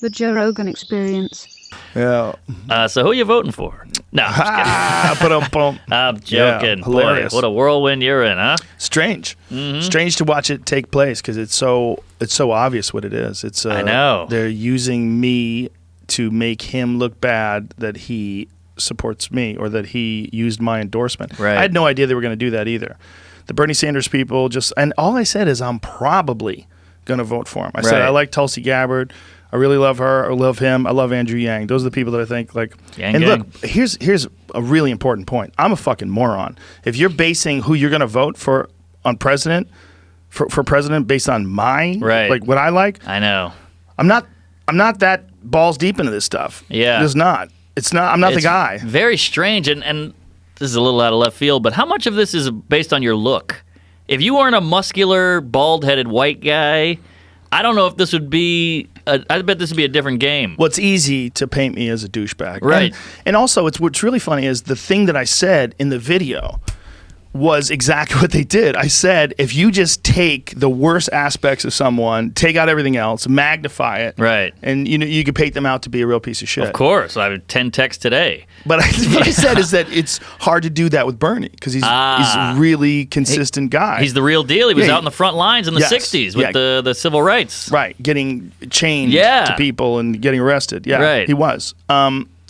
The Joe Rogan Experience. Yeah. So who are you voting for? No, I'm just kidding. I'm joking. Yeah, Boy, hilarious. what a whirlwind you're in, huh? Strange. Strange to watch it take place because it's so obvious what it is. It's I know. They're using me to make him look bad that he supports me or that he used my endorsement. Right. I had no idea they were going to do that either. The Bernie Sanders people and all I said is I'm probably going to vote for him. I said Right. I like Tulsi Gabbard. I really love her. I love him. I love Andrew Yang. Those are the people that I think like. Yang and gang. look, here's a really important point. I'm a fucking moron. If you're basing who you're going to vote for on president for president based on my Right. like what I like, I know. I'm not that balls deep into this stuff. Yeah. It's not. It's not. I'm not the It's guy. Very strange, and this is a little out of left field, but how much of this is based on your look? If you weren't a muscular, bald-headed white guy, I don't know if this would be. I bet this would be a different game. Well, it's easy to paint me as a douchebag. Right. And also, what's really funny is the thing that I said in the video was exactly what they did. I said, if you just take the worst aspects of someone, take out everything else, magnify it, Right. and you could paint them out to be a real piece of shit. Of course, I have 10 texts today. But what I said is that it's hard to do that with Bernie because he's a really consistent guy. He's the real deal. He was Yeah, out in the front lines in the yes, 60s with yeah. the civil rights. Right, getting chained Yeah. to people and getting arrested. Yeah, Right. he was.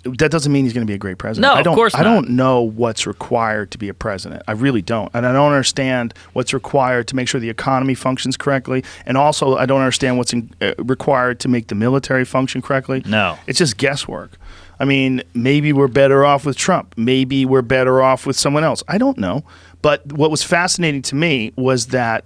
That doesn't mean he's going to be a great president. No, of course I not. don't know what's required to be a president. I really don't. And I don't understand what's required to make sure the economy functions correctly. And also, I don't understand what's required to make the military function correctly. No. It's just guesswork. I mean, maybe we're better off with Trump. Maybe we're better off with someone else. I don't know. But what was fascinating to me was that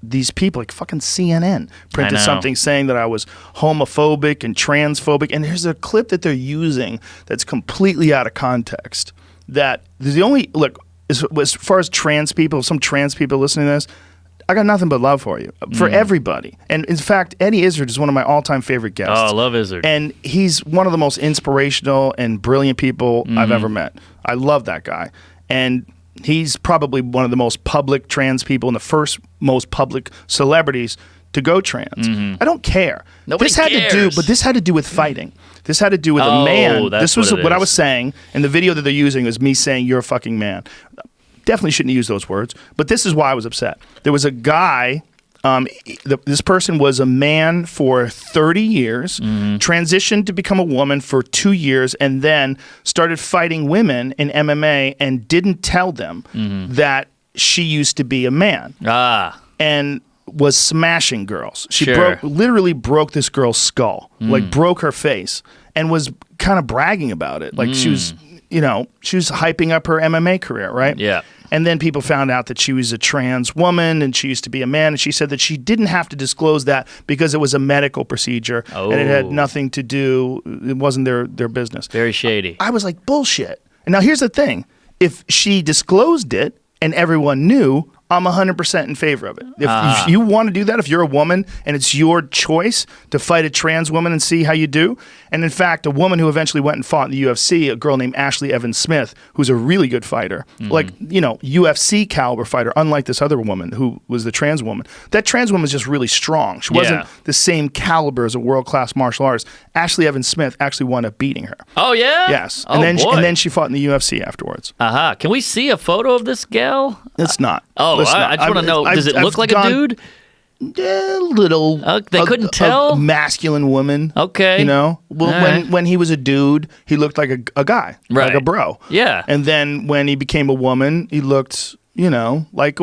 these people, like fucking CNN, printed I know. something saying that I was homophobic and transphobic. And there's a clip that they're using that's completely out of context. That the only, look, as far as trans people, some trans people listening to this, I got nothing but love for you, for everybody. And in fact, Eddie Izzard is one of my all-time favorite guests. Oh, I love Izzard. And he's one of the most inspirational and brilliant people I've ever met. I love that guy. And he's probably one of the most public trans people and the first most public celebrities to go trans. I don't care. Nobody this had cares. to do, but this had to do with fighting. This had to do with Oh, a man. that's This was what it what I is. was saying, and the video that they're using was me saying, "You're a fucking man." Definitely shouldn't use those words, but this is why I was upset. There was a guy. This person was a man for 30 years, transitioned to become a woman for 2 years, and then started fighting women in MMA and didn't tell them that she used to be a man and was smashing girls. She Sure. literally broke this girl's skull, like broke her face, and was kind of bragging about it. Like she was hyping up her MMA career, right? Yeah. And then people found out that she was a trans woman and she used to be a man. And she said that she didn't have to disclose that because it was a medical procedure and it had Oh. nothing to do, it wasn't their business. Very shady. I was like, bullshit. And now here's the thing. If she disclosed it and everyone knew, I'm 100% in favor of it. If you want to do that, if you're a woman and it's your choice to fight a trans woman and see how you do, and in fact, a woman who eventually went and fought in the UFC, a girl named Ashley Evans Smith, who's a really good fighter, like, UFC caliber fighter, unlike this other woman who was the trans woman. That trans woman was just really strong. She wasn't Yeah. the same caliber as a world-class martial artist. Ashley Evans Smith actually wound up beating her. Oh, yeah? Yes. Oh, and then boy. she fought in the UFC afterwards. Can we see a photo of this gal? It's not. Oh, It's not. I just want to know, does it I've look like a gone- dude? A little. They couldn't tell? A masculine woman. Okay. Well, All right. when he was a dude, he looked like a guy, like Right. a bro. Yeah. And then when he became a woman, he looked, like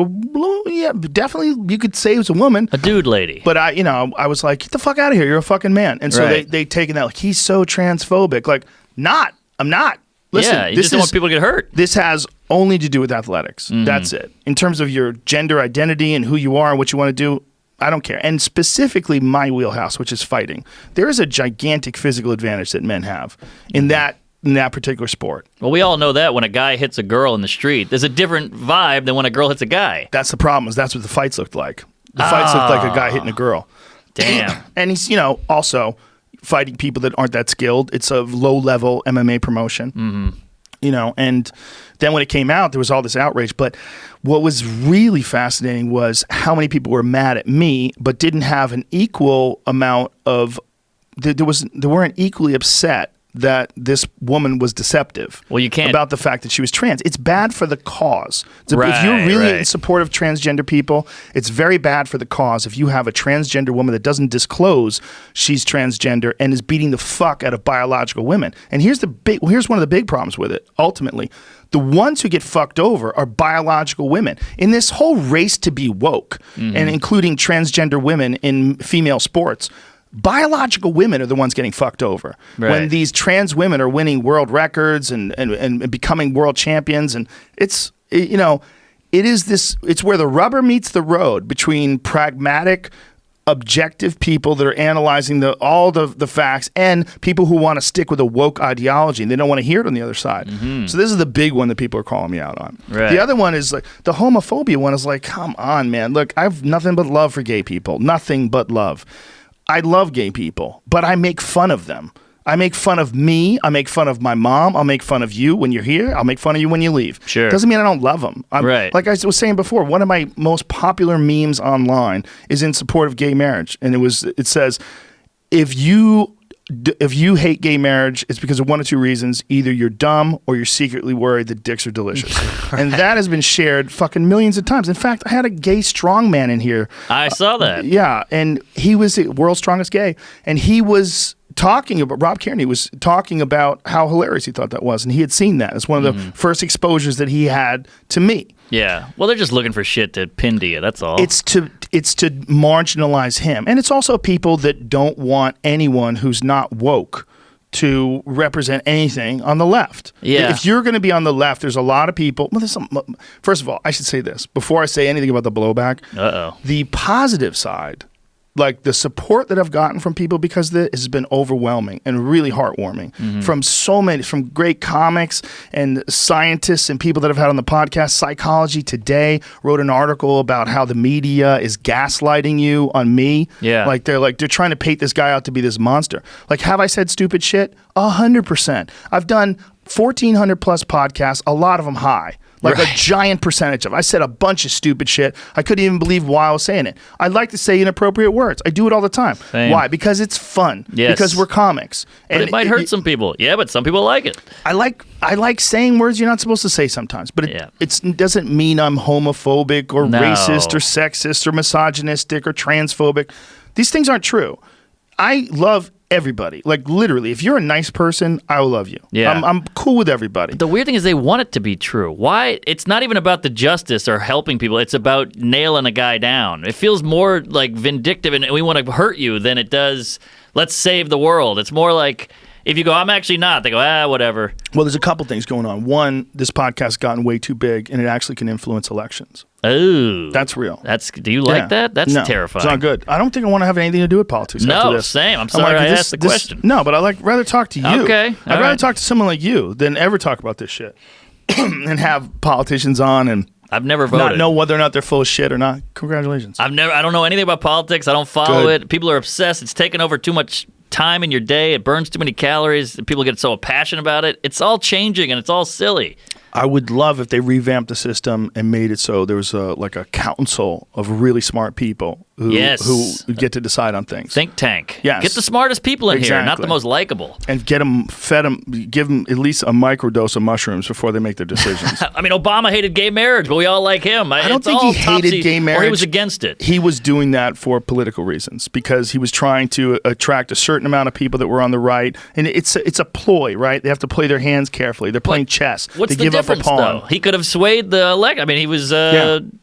definitely you could say he was a woman. A dude lady. But I was like, get the fuck out of here. You're a fucking man. And so Right. they taken that like he's so transphobic. Like, I'm not. Listen, yeah, you this just don't want people to get hurt. This has only to do with athletics. That's it. In terms of your gender identity and who you are and what you want to do, I don't care. And specifically my wheelhouse, which is fighting. There is a gigantic physical advantage that men have in that particular sport. Well, we all know that when a guy hits a girl in the street, there's a different vibe than when a girl hits a guy. That's the problem, is that's what the fights looked like. The fights looked like a guy hitting a girl. Damn. And he's, also fighting people that aren't that skilled. It's a low-level MMA promotion. And then when it came out, there was all this outrage. But what was really fascinating was how many people were mad at me, but didn't have an equal amount of they weren't equally upset that this woman was deceptive. Well, you can't about the fact that she was trans. It's bad for the cause. If you're Right, really right. in support of transgender people, it's very bad for the cause if you have a transgender woman that doesn't disclose she's transgender and is beating the fuck out of biological women. And here's one of the big problems with it. Ultimately, the ones who get fucked over are biological women. In this whole race to be woke, and including transgender women in female sports, biological women are the ones getting fucked over. Right. When these trans women are winning world records and becoming world champions, and it's where the rubber meets the road between pragmatic, objective people that are analyzing all the facts and people who want to stick with a woke ideology and they don't want to hear it on the other side. So this is the big one that people are calling me out on. Right. The other one is like the homophobia one is like, come on, man. Look, I have nothing but love for gay people. Nothing but love. I love gay people, but I make fun of them. I make fun of me. I make fun of my mom. I'll make fun of you when you're here. I'll make fun of you when you leave. Sure. Doesn't mean I don't love them. Right. Like I was saying before, one of my most popular memes online is in support of gay marriage. And it says, if you hate gay marriage, it's because of one of two reasons. Either you're dumb or you're secretly worried that dicks are delicious. Right. And that has been shared fucking millions of times. In fact, I had a gay strongman in here. I saw that. Yeah, and he was the world's strongest gay. And he was talking about, Rob Kearney was talking about how hilarious he thought that was. And he had seen that. It's one of the first exposures that he had to me. Yeah. Well, they're just looking for shit to pin to you. That's all. It's to marginalize him. And it's also people that don't want anyone who's not woke to represent anything on the left. Yeah. If you're going to be on the left, there's a lot of people. Well, first of all, I should say this before I say anything about the blowback. Uh-oh. The positive side, like the support that I've gotten from people because of it has been overwhelming and really heartwarming from so many, from great comics and scientists and people that I've had on the podcast. Psychology Today wrote an article about how the media is gaslighting you on me. Yeah. They're trying to paint this guy out to be this monster. Like, have I said stupid shit? 100%. I've done 1,400 plus podcasts, a lot of them high. Like Right. a giant percentage of. I said a bunch of stupid shit. I couldn't even believe why I was saying it. I like to say inappropriate words. I do it all the time. Same. Why? Because it's fun. Yes. Because we're comics. But it might hurt some people. Yeah, but some people like it. I like saying words you're not supposed to say sometimes, but Yeah. it doesn't mean I'm homophobic or No. racist or sexist or misogynistic or transphobic. These things aren't true. I love everybody. Like literally, if you're a nice person, I will love you. Yeah. I'm cool with everybody. The weird thing is they want it to be true. Why? It's not even about the justice or helping people. It's about nailing a guy down. It feels more like vindictive and we want to hurt you than it does, let's save the world. It's more like if you go, I'm actually not, they go, whatever. Well, there's a couple things going on. One, this podcast has gotten way too big and it actually can influence elections. Oh. That's real. Do you like Yeah. that? That's No, terrifying. It's not good. I don't think I want to have anything to do with politics after No, this. same. I'm sorry I asked the question. No, but I'd rather talk to you. Okay, I'd all rather right. talk to someone like you than ever talk about this shit and have politicians on and I've never voted. not know whether or not they're full of shit or not. Congratulations. I don't know anything about politics. I don't follow Good. it. People are obsessed. It's taken over too much time in your day. It burns too many calories. People get so passionate about it. It's all changing and it's all silly. I would love if they revamped the system and made it so there was a council of really smart people who get to decide on things. Think tank. Yes. Get the smartest people in here, not Exactly. the most likable. And give them at least a microdose of mushrooms before they make their decisions. I mean, Obama hated gay marriage, but we all like him. I don't think he hated gay marriage. Or he was against it. He was doing that for political reasons because he was trying to attract a certain amount of people that were on the right. And it's a ploy, right? They have to play their hands carefully. They're playing chess. What's they the give difference, up a pawn. though? He could have swayed the elect. I mean, he was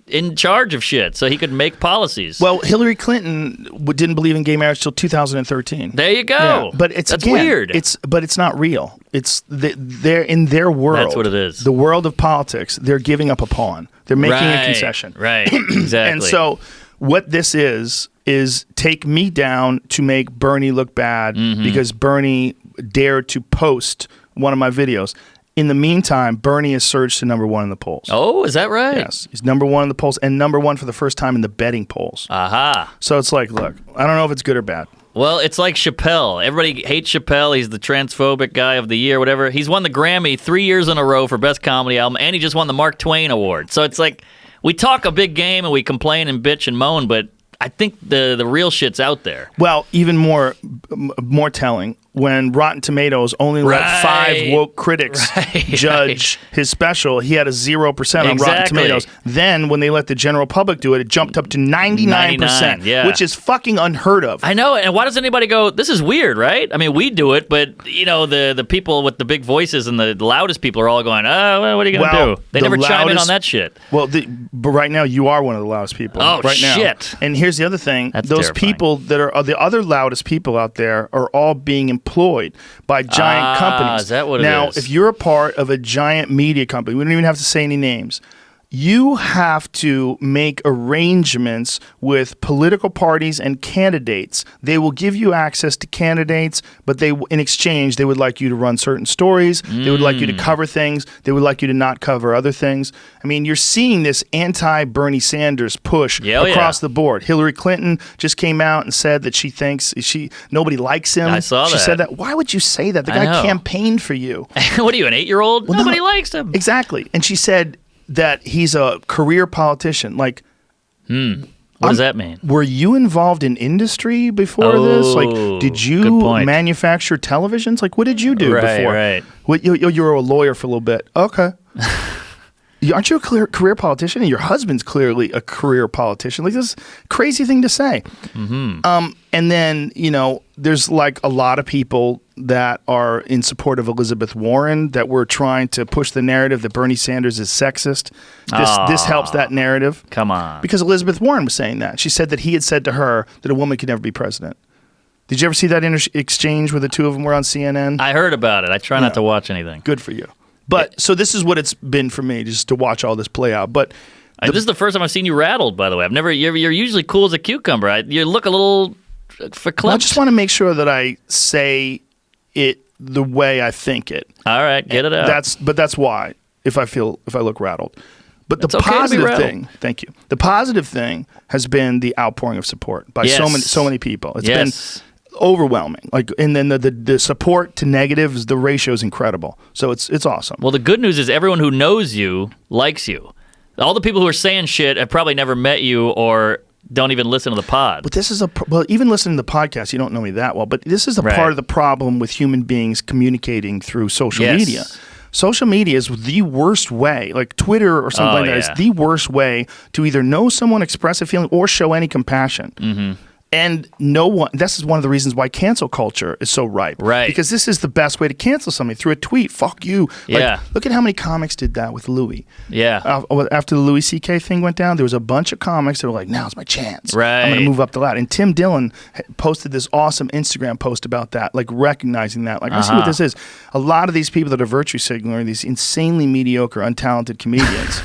in charge of shit, so he could make policies. Well, Hillary Clinton didn't believe in gay marriage till 2013. There you go. Yeah, but that's weird. But it's not real. It's they're in their world. That's what it is. The world of politics. They're giving up a pawn. They're making a concession. Right. Exactly. And so what this is take me down to make Bernie look bad because Bernie dared to post one of my videos. In the meantime, Bernie has surged to number one in the polls. Oh, is that right? Yes. He's number one in the polls and number one for the first time in the betting polls. Aha. So it's like, look, I don't know if it's good or bad. Well, it's like Chappelle. Everybody hates Chappelle. He's the transphobic guy of the year, whatever. He's won the Grammy 3 years in a row for Best Comedy Album, and he just won the Mark Twain Award. So it's like we talk a big game and we complain and bitch and moan, but I think the real shit's out there. Well, even more telling, when Rotten Tomatoes only let 5 woke critics judge his special, he had a 0% on Rotten Tomatoes. Then, when they let the general public do it, it jumped up to 99%, which is fucking unheard of. I know, and why does anybody go, this is weird, right? I mean, we do it, but, the people with the big voices and the loudest people are all going, oh, well, what are you going to do? They never chime in on that shit. Well, but right now, you are one of the loudest people. Oh, right now. shit. And here's the other thing. That's those terrifying. people that are the other loudest people out there are all being employed by giant companies. Is that what now, it is? if you're a part of a giant media company, we don't even have to say any names. You have to make arrangements with political parties and candidates. They will give you access to candidates, but in exchange, they would like you to run certain stories. They would like you to cover things. They would like you to not cover other things. I mean, you're seeing this anti-Bernie Sanders push across the board. Hillary Clinton just came out and said that she thinks nobody likes him. I saw that. She said that. Why would you say that? The guy campaigned for you. What are you, an 8-year-old? Well, Nobody likes him. Exactly. And she said that he's a career politician. Like, what does that mean? Were you involved in industry before this? Like, did you manufacture televisions? Like, what did you do before? Right. You were a lawyer for a little bit. Okay. Aren't you a career politician? And your husband's clearly a career politician. Like, this is a crazy thing to say. Mm-hmm. And then, there's like a lot of people that are in support of Elizabeth Warren that were trying to push the narrative that Bernie Sanders is sexist. This helps that narrative. Come on. Because Elizabeth Warren was saying that. She said that he had said to her that a woman could never be president. Did you ever see that exchange where the two of them were on CNN? I heard about it. I try not to watch anything. Good for you. But so this is what it's been for me, just to watch all this play out. But this is the first time I've seen you rattled, by the way. You're usually cool as a cucumber. You look a little verklempt. I just want to make sure that I say it the way I think it. All right, get it out. That's why if I look rattled. But the okay positive thing, thank you. The positive thing has been the outpouring of support by so many people. It's been overwhelming. Like, and then the support to negatives, the ratio is incredible. So it's awesome. Well, the good news is everyone who knows you likes you. All the people who are saying shit have probably never met you or don't even listen to the pod. But this is even listening to the podcast, you don't know me that well, but this is a part of the problem with human beings communicating through social media. Social media is the worst way, like Twitter or something like that, is the worst way to either know someone, express a feeling, or show any compassion. Mm-hmm. And this is one of the reasons why cancel culture is so ripe. Right. Because this is the best way to cancel somebody, through a tweet. Fuck you. Yeah. Like, look at how many comics did that with Louis. Yeah. After the Louis C.K. thing went down, there was a bunch of comics that were like, now's my chance. Right. I'm going to move up the ladder. And Tim Dillon posted this awesome Instagram post about that, like recognizing that. Like, I see what this is. A lot of these people that are virtue signaling are these insanely mediocre, untalented comedians.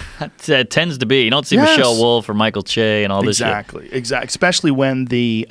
It tends to be. You don't see Michelle Wolf or Michael Che and all this shit. Exactly. Especially when the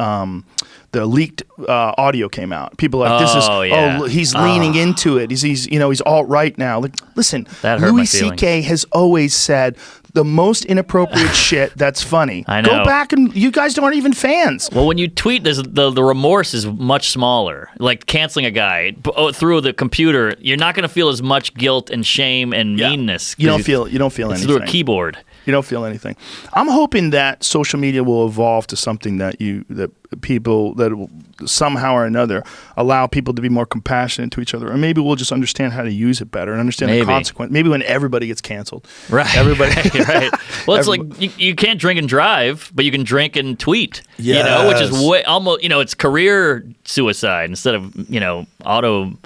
leaked audio came out. People are like, he's leaning into it. He's alt-right now. Like, listen, Louis C.K. has always said the most inappropriate shit that's funny. I know. Go back and you guys aren't even fans. Well, when you tweet, the remorse is much smaller. Like canceling a guy through the computer, you're not going to feel as much guilt and shame and meanness. You don't feel anything. Through a keyboard. You don't feel anything. I'm hoping that social media will evolve to something that people that will somehow or another allow people to be more compassionate to each other, or maybe we'll just understand how to use it better and understand the consequence. Maybe when everybody gets canceled, right? Everybody, right? Well, it's like you can't drink and drive, but you can drink and tweet. Yes. Which is almost it's career suicide instead of auto.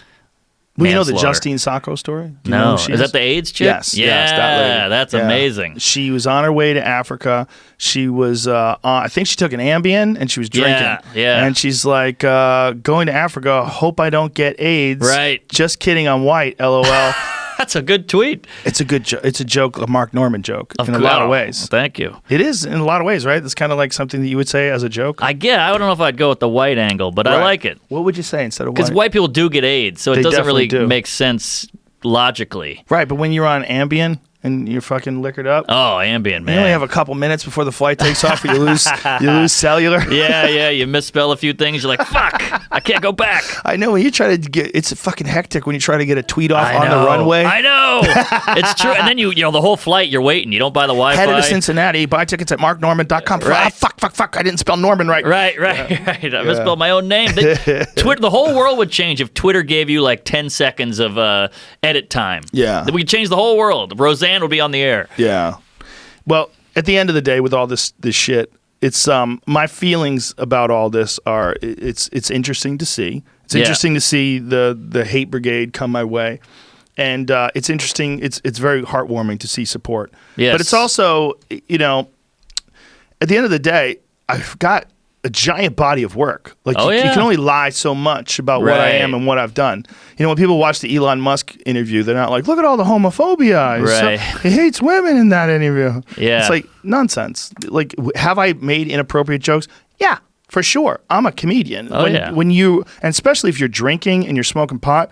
Well, you know the Justine Sacco story? No. Is that the AIDS chick? Yes. Yeah, yes, that lady. That's amazing. She was on her way to Africa. She was, I think she took an Ambien and she was drinking. Yeah. And she's like, going to Africa, hope I don't get AIDS. Right. Just kidding, I'm white, LOL. That's a good tweet. It's a good joke. It's a joke, a Mark Norman joke, in a lot of ways. Thank you. It is in a lot of ways, right? It's kind of like something that you would say as a joke. I don't know if I'd go with the white angle, but I like it. What would you say instead of white? Because white people do get AIDS, so it doesn't really make sense logically. Right, but when you're on Ambien and you're fucking liquored up. Oh, Ambien, man. You only have a couple minutes before the flight takes off, or you lose cellular. Yeah, you misspell a few things. You're like, fuck, I can't go back. I know when you try to it's fucking hectic when you try to get a tweet off I on know. the runway. I know. It's true. And then you know, the whole flight, you're waiting. You don't buy the Wi-Fi. Headed to Cincinnati, buy tickets at marknorman.com. Right. Ah, fuck, I didn't spell Norman right. Right. I misspelled my own name. Twitter, the whole world would change if Twitter gave you like 10 seconds of edit time. Yeah. Then we could change the whole world. Roseanne would be on the air. Yeah. Well, at the end of the day, with all this shit, it's my feelings about all this are it's interesting to see. It's interesting to see the hate brigade come my way, and it's interesting. It's very heartwarming to see support. Yes. But it's also, you know, at the end of the day, I've got a giant body of work. Like you can only lie so much about what I am and what I've done. You know, when people watch the Elon Musk interview, they're not like, look at all the homophobia. Right. He hates women in that interview. Yeah. It's like nonsense. Like, have I made inappropriate jokes? Yeah, for sure. I'm a comedian. When you, and especially if you're drinking and you're smoking pot,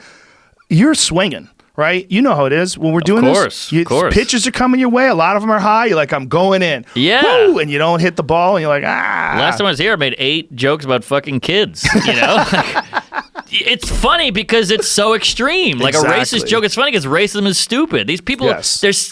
you're swinging. Right? You know how it is when we're doing this. Of course. Pitches are coming your way. A lot of them are high. You're like, I'm going in. Yeah. Woo! And you don't hit the ball, and you're like, ah. Last time I was here, I made 8 jokes about fucking kids. You know? It's funny because it's so extreme. Like a racist joke. It's funny because racism is stupid. These people,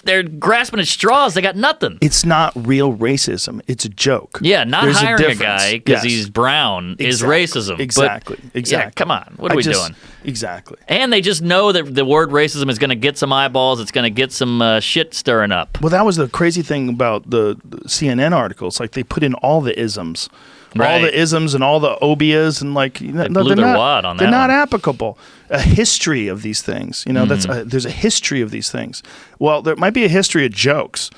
they're grasping at straws. They got nothing. It's not real racism. It's a joke. Yeah, not There's hiring a guy because he's brown is racism. Exactly. Yeah, come on. What are we doing? Exactly. And they just know that the word racism is going to get some eyeballs. It's going to get some shit stirring up. Well, that was the crazy thing about the CNN articles. Like, they put in all the isms. Right. All the isms and all the obias, and like blew their wad on that they're not one. applicable. A history of these things, you know. There's a history of these things. Well, there might be a history of jokes.